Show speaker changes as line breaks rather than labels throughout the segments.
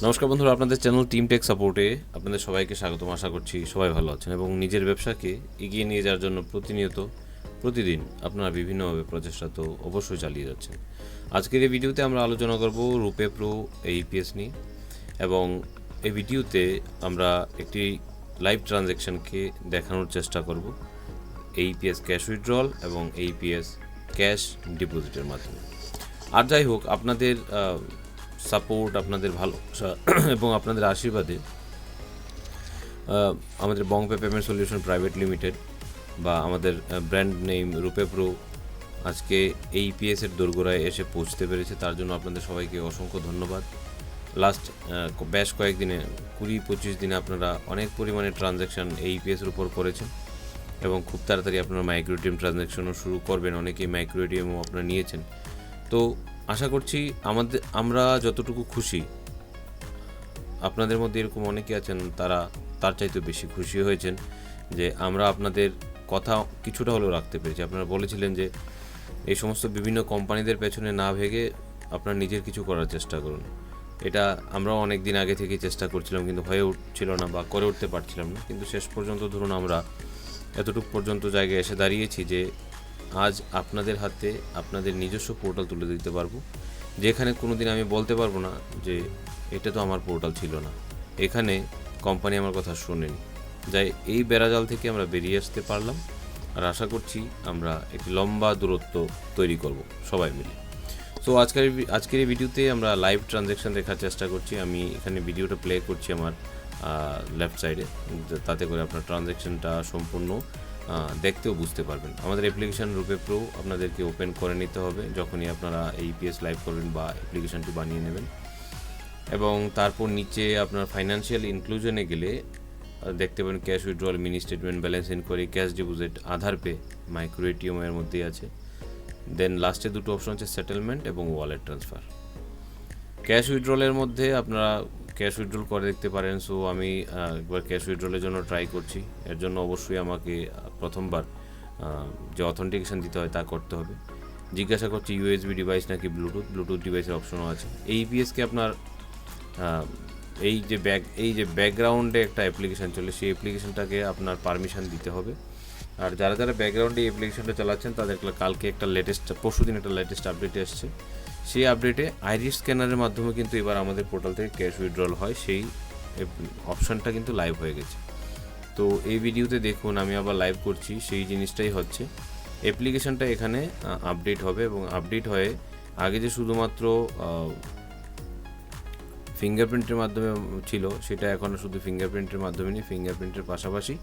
নমস্কার বন্ধুরা, আপনাদের চ্যানেল টিম টেক সাপোর্টে আপনাদের সবাইকে স্বাগতম। আশা করছি সবাই ভালো আছেন এবং নিজের ব্যবসাকে এগিয়ে নিয়ে যাওয়ার জন্য প্রতিদিন আপনারা বিভিন্নভাবে প্রচেষ্টা তো অবশ্যই চালিয়ে যাচ্ছেন। আজকের এই ভিডিওতে আমরা আলোচনা করব রুপে প্রো এইপিএস নিয়ে এবং এই ভিডিওতে আমরা একটি লাইভ ট্রানজ্যাকশনকে দেখানোর চেষ্টা করব এইপিএস ক্যাশ উইথড্রল এবং এইপিএস ক্যাশ ডিপোজিটের মাধ্যমে। আর যাই হোক, আপনাদের সাপোর্ট, আপনাদের ভালোবাসা এবং আপনাদের আশীর্বাদে আমাদের বংপে পেমেন্ট সলিউশন প্রাইভেট লিমিটেড বা আমাদের ব্র্যান্ড নেম রুপে প্রো আজকে এইপিএসের দোরগোড়ায় এসে পৌঁছতে পেরেছে। তার জন্য আপনাদের সবাইকে অসংখ্য ধন্যবাদ। লাস্ট বেশ কয়েকদিনে 20-25 দিনে আপনারা অনেক পরিমাণে ট্রানজ্যাকশান এইপিএসের উপর করেছেন এবং খুব তাড়াতাড়ি আপনারা মাইক্রো এটিএম ট্রানজ্যাকশনও শুরু করবেন। অনেকেই মাইক্রো এটিএমও আপনারা নিয়েছেন। তো আশা করছি আমরা যতটুকু খুশি, আপনাদের মধ্যে এরকম অনেকে আছেন তারা তার চাইতে বেশি খুশি হয়েছেন যে আমরা আপনাদের কথা কিছুটা হলেও রাখতে পেরেছি। আপনারা বলেছিলেন যে এই সমস্ত বিভিন্ন কোম্পানিদের পেছনে না ভেগে আপনারা নিজের কিছু করার চেষ্টা করুন। এটা আমরাও অনেক দিন আগে থেকেই চেষ্টা করছিলাম, কিন্তু হয়ে উঠছিল না বা করে উঠতে পারছিলাম না। কিন্তু শেষ পর্যন্ত ধরুন আমরা এতটুকু পর্যন্ত জায়গায় এসে দাঁড়িয়েছি যে আজ আপনাদের হাতে আপনাদের নিজস্ব পোর্টাল তুলে দিতে পারবো, যেখানে কোনো দিন আমি বলতে পারবো না যে এটা তো আমার পোর্টাল ছিল না, এখানে কোম্পানি আমার কথা শোনেনি। যাই এই বেড়াজাল থেকে আমরা বেরিয়ে আসতে পারলাম আর আশা করছি আমরা একটি লম্বা দূরত্ব তৈরি করব সবাই মিলে। সো আজকের এই ভিডিওতে আমরা লাইভ ট্রানজ্যাকশন দেখার চেষ্টা করছি। আমি এখানে ভিডিওটা প্লে করছি আমার লেফট সাইডে, তাতে করে আপনার ট্রানজ্যাকশনটা সম্পূর্ণ দেখতেও বুঝতে পারবেন। আমাদের অ্যাপ্লিকেশান রুপে প্রো আপনাদেরকে ওপেন করে নিতে হবে যখনই আপনারা এইপিএস লাইভ করবেন বা অ্যাপ্লিকেশানটি বানিয়ে নেবেন, এবং তারপর নিচে আপনার ফাইন্যান্সিয়াল ইনক্লুশনে গেলে দেখতে পাবেন cash withdrawal, mini statement, balance enquiry, cash deposit, Aadhaar pay, micro ATM এর মধ্যেই আছে। দেন লাস্টে দুটো অপশন আছে সেটেলমেন্ট এবং ওয়ালেট ট্রান্সফার। ক্যাশ উইথড্রলের মধ্যে আপনারা ক্যাশ উইথড্রল করে দেখতে পারেন। সো আমি একবার ক্যাশ উইথড্রলের জন্য ট্রাই করছি। এর জন্য অবশ্যই আমাকে প্রথমবার যে অথেন্টিকেশন দিতে হয় তা করতে হবে। জিজ্ঞাসা করছি ইউএসবি ডিভাইস নাকি ব্লুটুথ ডিভাইসের অপশনও আছে। এইপিএসকে আপনার এই যে ব্যাকগ্রাউন্ডে একটা অ্যাপ্লিকেশান চলে, সেই অ্যাপ্লিকেশানটাকে আপনার পারমিশন দিতে হবে। আর যারা ব্যাকগ্রাউন্ডে এই অ্যাপ্লিকেশানটা চালাচ্ছেন তাদের কালকে একটা পরশুদিন একটা লেটেস্ট আপডেট এসছে। সেই আপডেটে আইরিশ স্ক্যানারের মাধ্যমে কিন্তু এবার আমাদের পোর্টাল থেকে ক্যাশ উইথড্রল হয়, সেই অপশানটা কিন্তু লাইভ হয়ে গেছে। তো এই ভিডিওতে দেখুন আমি আবার লাইভ করছি, সেই জিনিসটাই হচ্ছে। অ্যাপ্লিকেশানটা এখানে আপডেট হবে এবং আপডেট হয়ে আগে যে শুধুমাত্র ফিঙ্গারপ্রিন্টের মাধ্যমে ছিল, সেটা এখন শুধু ফিঙ্গারপ্রিন্টের মাধ্যমে নেই, ফিঙ্গারপ্রিন্টের পাশাপাশি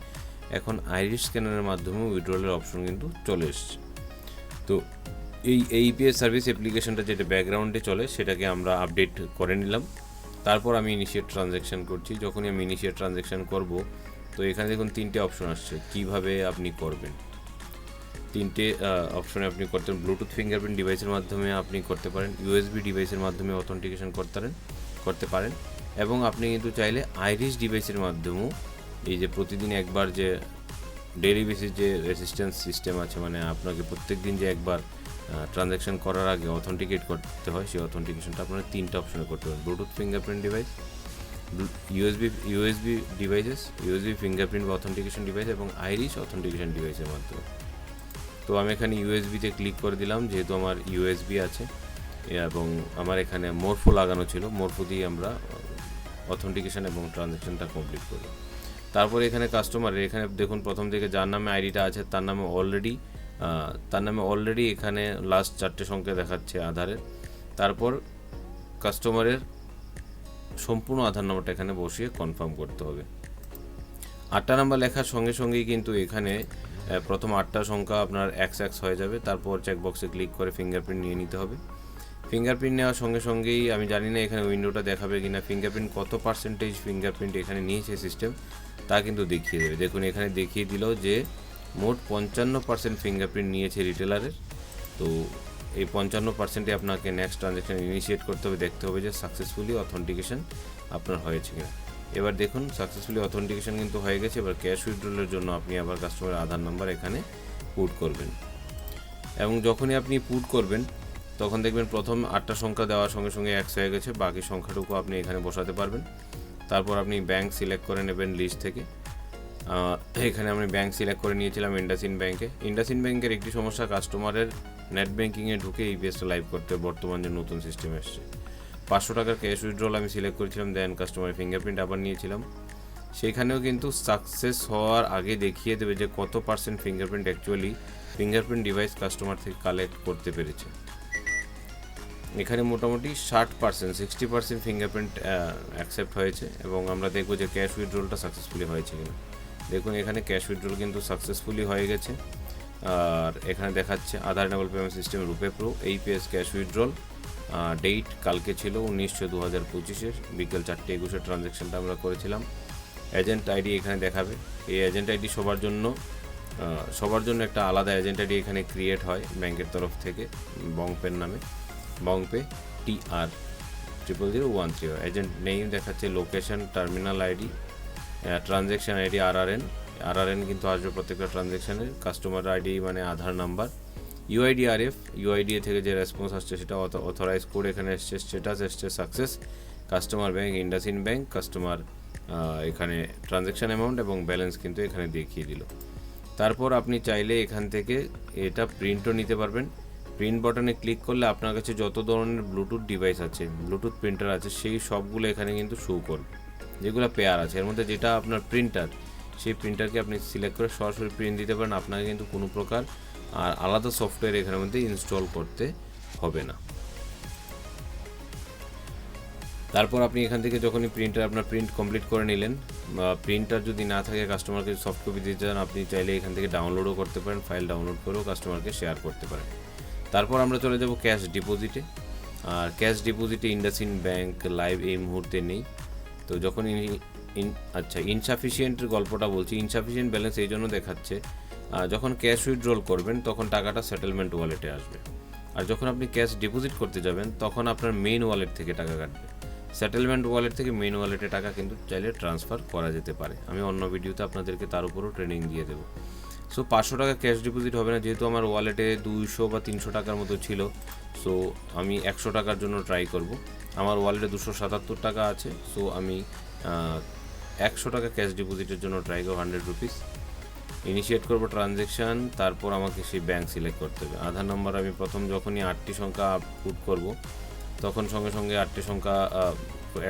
এখন আইরিশ স্ক্যানারের মাধ্যমে উইথড্রলের অপশন কিন্তু চলে এসছে। তো এই এইপিএস সার্ভিস অ্যাপ্লিকেশনটা যেটা ব্যাকগ্রাউন্ডে চলে সেটাকে আমরা আপডেট করে নিলাম। তারপর আমি ইনিশিয়েট ট্রানজ্যাকশান করছি। যখনই আমি ইনিশিয়েট ট্রানজ্যাকশান করব, তো এখানে দেখুন 3টে অপশন আসছে কিভাবে আপনি করবেন। 3টে অপশনে আপনি করতে পারেন। ব্লুটুথ ফিঙ্গারপ্রিন্ট ডিভাইসের মাধ্যমে আপনি করতে পারেন, ইউএসবি ডিভাইসের মাধ্যমে অথেন্টিকেশন করতে পারেন এবং আপনি কিন্তু চাইলে আইরিশ ডিভাইসের মাধ্যমেও এই যে প্রতিদিন একবার যে ডেইলি বেসিস যে রেসিস্ট্যান্স সিস্টেম আছে, মানে আপনাকে প্রত্যেক দিন যে একবার ট্রানজ্যাকশন করার আগে অথেন্টিকেট করতে হয়, সেই অথেন্টিকেশনটা আপনারা 3টে অপশনে করতে পারেন। Bluetooth fingerprint device, USB devices, USB fingerprint বা অথেন্টিকেশন ডিভাইস এবং আইরিশ অথেন্টিকেশন ডিভাইসের মাধ্যমে। তো আমি এখানে ইউএসবিতে ক্লিক করে দিলাম, যেহেতু আমার ইউএসবি আছে এবং আমার এখানে মোরফো লাগানো ছিল। মোরফো দিয়ে আমরা অথেন্টিকেশন এবং ট্রানজ্যাকশনটা কমপ্লিট করি। তারপরে এখানে কাস্টমারের এখানে দেখুন প্রথম থেকে যার নামে আইডিটা আছে তার নামে অলরেডি এখানে লাস্ট 4টে সংখ্যা দেখাচ্ছে আধারের। তারপর কাস্টমারের সম্পূর্ণ আধার নাম্বারটা এখানে বসিয়ে কনফার্ম করতে হবে। 8টা নাম্বার লেখার সঙ্গে সঙ্গেই কিন্তু এখানে প্রথম 8টা সংখ্যা আপনার এক্স হয়ে যাবে। তারপর চেকবক্সে ক্লিক করে ফিঙ্গারপ্রিন্ট নিয়ে নিতে হবে। ফিঙ্গারপ্রিন্ট নেওয়ার সঙ্গে সঙ্গেই আমি জানি না এখানে উইন্ডোটা দেখাবে কিনা, ফিঙ্গারপ্রিন্ট কত পার্সেন্টেজ ফিঙ্গারপ্রিন্ট এখানে নিয়েছে সিস্টেম তা কিন্তু দেখিয়ে দেবে। দেখুন এখানে দেখিয়ে দিল যে মোট 55% ফিঙ্গারপ্রিন্ট নিয়েছে রিটেলারের। তো এই 55%-এ আপনাকে নেক্সট ট্রানজ্যাকশন ইনিশিয়েট করতে হবে, দেখতে হবে যে সাকসেসফুলি অথেন্টিকেশন আপনার হয়েছে কিনা। এবার দেখুন সাকসেসফুলি অথেন্টিকেশন কিন্তু হয়ে গেছে। এবার ক্যাশ উইথড্রলের জন্য আপনি আবার কাস্টমারের আধার নাম্বার এখানে পুট করবেন এবং যখনই আপনি পুট করবেন তখন দেখবেন প্রথম 8টা সংখ্যা দেওয়ার সঙ্গে সঙ্গে 100 হয়ে গেছে, বাকি সংখ্যাটুকু আপনি এখানে বসাতে পারবেন। তারপর আপনি ব্যাংক সিলেক্ট করে নেবেন লিস্ট থেকে। এখানে আমি ব্যাংক সিলেক্ট করে নিয়েছিলাম ইন্ডাসইন্ড ব্যাংকে। ইন্ডাসইন্ড ব্যাংকের একটি সমস্যা, কাস্টমারের নেট ব্যাংকিংয়ে ঢুকে ইপিএসটা লাইভ করতে বর্তমান যে নতুন সিস্টেম এসছে। 500 টাকার ক্যাশ উইথড্রল আমি সিলেক্ট করেছিলাম, দেন কাস্টমারের ফিঙ্গারপ্রিন্ট আবার নিয়েছিলাম। সেখানেও কিন্তু সাকসেস হওয়ার আগে দেখিয়ে দেবে যে কত percent fingerprint actually fingerprint device customer থেকে কালেক্ট করতে পেরেছে। এখানে মোটামুটি 60% ফিঙ্গারপ্রিন্ট অ্যাকসেপ্ট হয়েছে, এবং আমরা দেখব যে ক্যাশ উইথড্রলটা সাকসেসফুলি হয়েছে কিনা। দেখুন এখানে ক্যাশ উইথড্রল কিন্তু সাকসেসফুলি হয়ে গেছে। আর এখানে দেখাচ্ছে Aadhaar enable payment system RuPay pro AEPS cash withdrawal. Date কালকে ছিল 19/6/2025 বিকেল 4:21 ট্রানজ্যাকশনটা আমরা করেছিলাম। এজেন্ট আইডি এখানে দেখাবে। এই এজেন্ট আইডি সবার জন্য একটা আলাদা এজেন্ট আইডি এখানে ক্রিয়েট হয় ব্যাংকের তরফ থেকে বংপের নামে, বংপে TR000130। এজেন্ট নেম দেখাচ্ছে, location, terminal ID, transaction ID RRN কিন্তু আসবে প্রত্যেকটা ট্রানজ্যাকশানের। কাস্টমার আইডি মানে আধার নাম্বার, ইউআইডিআরএফ, ইউআইডিএ থেকে যে রেসপন্স আসছে সেটা অথরাইজ কোড এখানে এসছে, স্ট্যাটাস এসছে success, customer bank IndusInd bank, customer এখানে ট্রানজ্যাকশন অ্যামাউন্ট এবং ব্যালেন্স কিন্তু এখানে দেখিয়ে দিল। তারপর আপনি চাইলে এখান থেকে এটা প্রিন্টও নিতে পারবেন। প্রিন্ট বাটনে ক্লিক করলে আপনার কাছে যত ধরনের ব্লুটুথ ডিভাইস আছে, ব্লুটুথ প্রিন্টার আছে, সেই সবগুলো এখানে কিন্তু শো করবে, যেগুলো পেয়ার আছে। এর মধ্যে যেটা আপনার প্রিন্টার, সেই প্রিন্টারকে আপনি সিলেক্ট করে সরাসরি প্রিন্ট দিতে পারেন। আপনাকে কিন্তু কোনো প্রকার আর আলাদা সফটওয়্যার এখানের মধ্যে ইনস্টল করতে হবে না। তারপর আপনি এখান থেকে যখনই আপনার প্রিন্ট কমপ্লিট করে নিলেন, প্রিন্টার যদি না থাকে কাস্টমারকে সফট কপি দিতে চান, আপনি চাইলে এখান থেকে ডাউনলোডও করতে পারেন, ফাইল ডাউনলোড করেও কাস্টমারকে শেয়ার করতে পারেন। তারপর আমরা চলে যাব ক্যাশ ডিপোজিটে। আর ক্যাশ ডিপোজিটে ইন্ডাসইন্ড ব্যাংক লাইভ এই মুহূর্তে নেই। তো যখন ইনসাফিসিয়েন্টের গল্পটা বলছি, ইনসাফিসিয়েন্ট ব্যালেন্স এই জন্য দেখাচ্ছে, যখন ক্যাশ উইথড্রল করবেন তখন টাকাটা সেটেলমেন্ট ওয়ালেটে আসবে। আর যখন আপনি ক্যাশ ডিপোজিট করতে যাবেন তখন আপনার মেইন ওয়ালেট থেকে টাকা কাটবে। সেটেলমেন্ট ওয়ালেট থেকে মেইন ওয়ালেটে টাকা কিন্তু চাইলে ট্রান্সফার করা যেতে পারে। আমি অন্য ভিডিওতে আপনাদেরকে তার উপরও ট্রেনিং দিয়ে দেবো। সো 500 টাকা ক্যাশ ডিপোজিট হবে না, যেহেতু আমার ওয়ালেটে 200 বা 300 টাকার মতো ছিল। সো আমি 100 টাকার জন্য ট্রাই করব। আমার ওয়ালেটে 277 টাকা আছে, সো আমি 100 টাকা ক্যাশ ডিপোজিটের জন্য ট্রাই করব, 100 রুপিস। ইনিশিয়েট করব ট্রানজ্যাকশান, তারপর আমাকে সেই ব্যাংক সিলেক্ট করতে হবে। আধার নাম্বার আমি প্রথম যখনই 8টি সংখ্যা পুট করব তখন সঙ্গে সঙ্গে 8টি সংখ্যা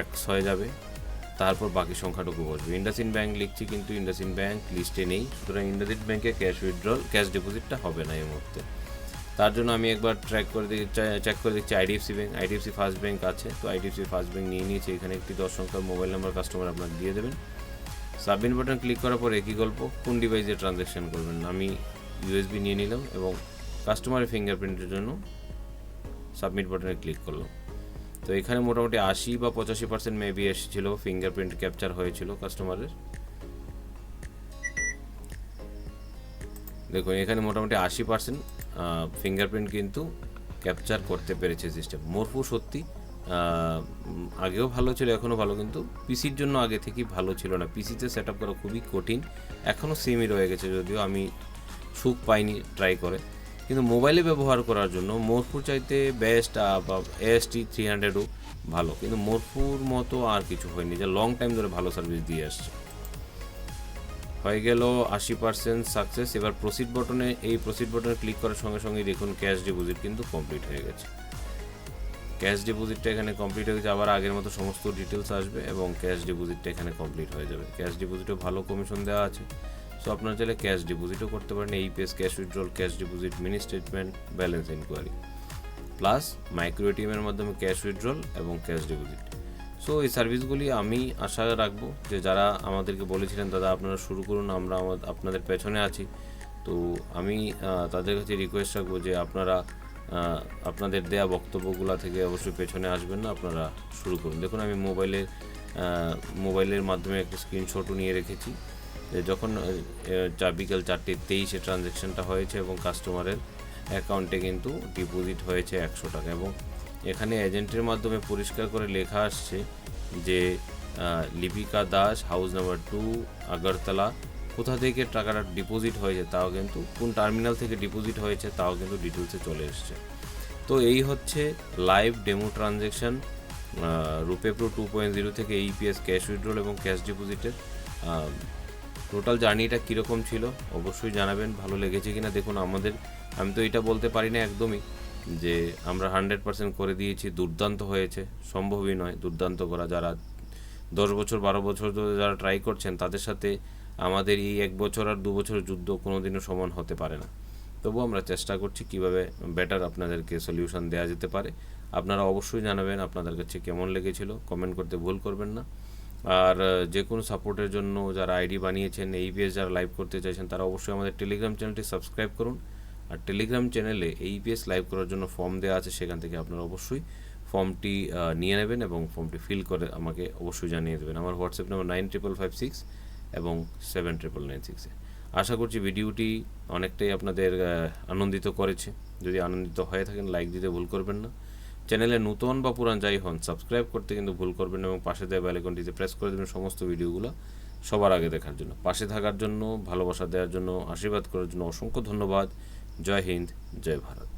1 হয়ে যাবে, তারপর বাকি সংখ্যাটুকু বসবে। ইন্ডাসইন্ড ব্যাংক লিখছি কিন্তু ইন্ডাসইন্ড ব্যাংক লিস্টে নেই, সুতরাং ইন্ডাসইন্ড ব্যাংকে ক্যাশ ডিপোজিটটা হবে না এই মুহূর্তে। তার জন্য আমি একবার চেক করে দিচ্ছি IDFC bank. IDFC first bank আছে, তো আইডিএফসি ফার্স্ট ব্যাংক নিয়ে নিয়েছি। এখানে একটি 10 সংখ্যার মোবাইল নাম্বার কাস্টমার আপনাকে দিয়ে দেবেন। সাবমিট বাটন ক্লিক করার পর একই গল্প, কোন ডিভাইসে ট্রানজ্যাকশন করবেন। আমি ইউএসবি নিয়ে নিলাম এবং কাস্টমারের ফিঙ্গারপ্রিন্টের জন্য সাবমিট বাটনে ক্লিক করলাম। তো এখানে মোটামুটি 80 বা 85% মেবি এসেছিলো, ফিঙ্গারপ্রিন্ট ক্যাপচার হয়েছিল কাস্টমারের। দেখুন এখানে মোটামুটি 80% ফিঙ্গারপ্রিন্ট কিন্তু ক্যাপচার করতে পেরেছে সিস্টেম। মোরফু সত্যি আগেও ভালো ছিল, এখনও ভালো, কিন্তু পিসির জন্য আগে থেকেই ভালো ছিল না। পিসিতে সেট আপ করা খুবই কঠিন, এখনও সেমই রয়ে গেছে, যদিও আমি সুখ পাইনি ট্রাই করে। কিন্তু মোবাইলে ব্যবহার করার জন্য মোরফুর চাইতে বেস্ট বা AST300ও ভালো, কিন্তু মোরফুর মতো আর কিছু হয়নি, যে লং টাইম ধরে ভালো সার্ভিস দিয়ে আসছে। হয়ে গেল 80% সাকসেস। এবার প্রসিড বাটনে ক্লিক করার সঙ্গে সঙ্গেই দেখুন ক্যাশ ডিপোজিট কিন্তু কমপ্লিট হয়ে গেছে। ক্যাশ ডিপোজিটটা এখানে কমপ্লিট হয়ে গেছে, আবার আগের মতো সমস্ত ডিটেলস আসবে এবং ক্যাশ ডিপোজিটটা এখানে কমপ্লিট হয়ে যাবে। ক্যাশ ডিপোজিটও ভালো কমিশন দেওয়া আছে, সো আপনারা চাইলে ক্যাশ ডিপোজিটও করতে পারেন। AEPS cash withdrawal, cash deposit, mini statement, balance inquiry, plus micro এটিএমের মাধ্যমে ক্যাশ উইথড্রল এবং ক্যাশ ডিপোজিট। সো এই সার্ভিসগুলি আমি আশা রাখবো যে যারা আমাদেরকে বলেছিলেন দাদা আপনারা শুরু করুন, আমরা আপনাদের পেছনে আছি, তো আমি তাদের কাছে রিকোয়েস্ট রাখবো যে আপনারা আপনাদের দেয়া বক্তব্যগুলো থেকে অবশ্যই পেছনে আসবেন না, আপনারা শুরু করুন। দেখুন আমি মোবাইলের মাধ্যমে একটা স্ক্রিনশটও নিয়ে রেখেছি, যখন বিকেল 4:23 ট্রানজ্যাকশানটা হয়েছে এবং কাস্টমারের অ্যাকাউন্টে কিন্তু ডিপোজিট হয়েছে 100 টাকা। এবং এখানে এজেন্টের মাধ্যমে পরিষ্কার করে লেখা আসছে যে লিপিকা দাস, হাউস নাম্বার 2, আগরতলা। কোথা থেকে টাকাটা ডিপোজিট হয়েছে তাও কিন্তু, কোন টার্মিনাল থেকে ডিপোজিট হয়েছে তাও কিন্তু ডিটেলসে চলে এসছে। তো এই হচ্ছে লাইভ ডেমো ট্রানজ্যাকশান রুপে প্রো 2.0 থেকে ইপিএস ক্যাশ উইথড্রল এবং ক্যাশ ডিপোজিটের টোটাল জার্নিটা কীরকম ছিল অবশ্যই জানাবেন, ভালো লেগেছে কিনা। দেখুন আমি তো এটা বলতে পারি না একদমই যে আমরা 100% করে দিয়েছি, দুর্দান্ত হয়েছে, সম্ভবই নয় দুর্দান্ত করা। যারা 10 বছর 12 বছর ধরে যারা ট্রাই করছেন তাদের সাথে আমাদের এই 1 বছর আর 2 বছরের যুদ্ধ কোনো দিনও সমান হতে পারে না। তবু আমরা চেষ্টা করছি কীভাবে বেটার আপনাদেরকে সলিউশন দেওয়া যেতে পারে। আপনারা অবশ্যই জানাবেন আপনাদের কাছে কেমন লেগেছিল, কমেন্ট করতে ভুল করবেন না। আর যে কোনো সাপোর্টের জন্য যারা আইডি বানিয়েছেন, এইপিএস যারা লাইভ করতে চাইছেন, তারা অবশ্যই আমাদের টেলিগ্রাম চ্যানেলটি সাবস্ক্রাইব করুন। আর টেলিগ্রাম চ্যানেলে এইপিএস লাইভ করার জন্য ফর্ম দেওয়া আছে, সেখান থেকে আপনারা অবশ্যই ফর্মটি নিয়ে নেবেন এবং ফর্মটি ফিল করে আমাকে অবশ্যই জানিয়ে দেবেন। আমার হোয়াটসঅ্যাপ নাম্বার 9556 এবং 799996-এ। আশা করছি ভিডিওটি অনেকটাই আপনাদের আনন্দিত করেছে। যদি আনন্দিত হয়ে থাকেন লাইক দিতে ভুল করবেন না। চ্যানেলে নতুন বা পুরান যাই হন সাবস্ক্রাইব করতে কিন্তু ভুল করবেন না এবং পাশে দেওয়া বেল আইকনটিতে প্রেস করে দেবেন সমস্ত ভিডিওগুলো সবার আগে দেখার জন্য। পাশে থাকার জন্য, ভালোবাসা দেওয়ার জন্য, আশীর্বাদ করার জন্য অসংখ্য ধন্যবাদ। জয় হিন্দ, জয় ভারত।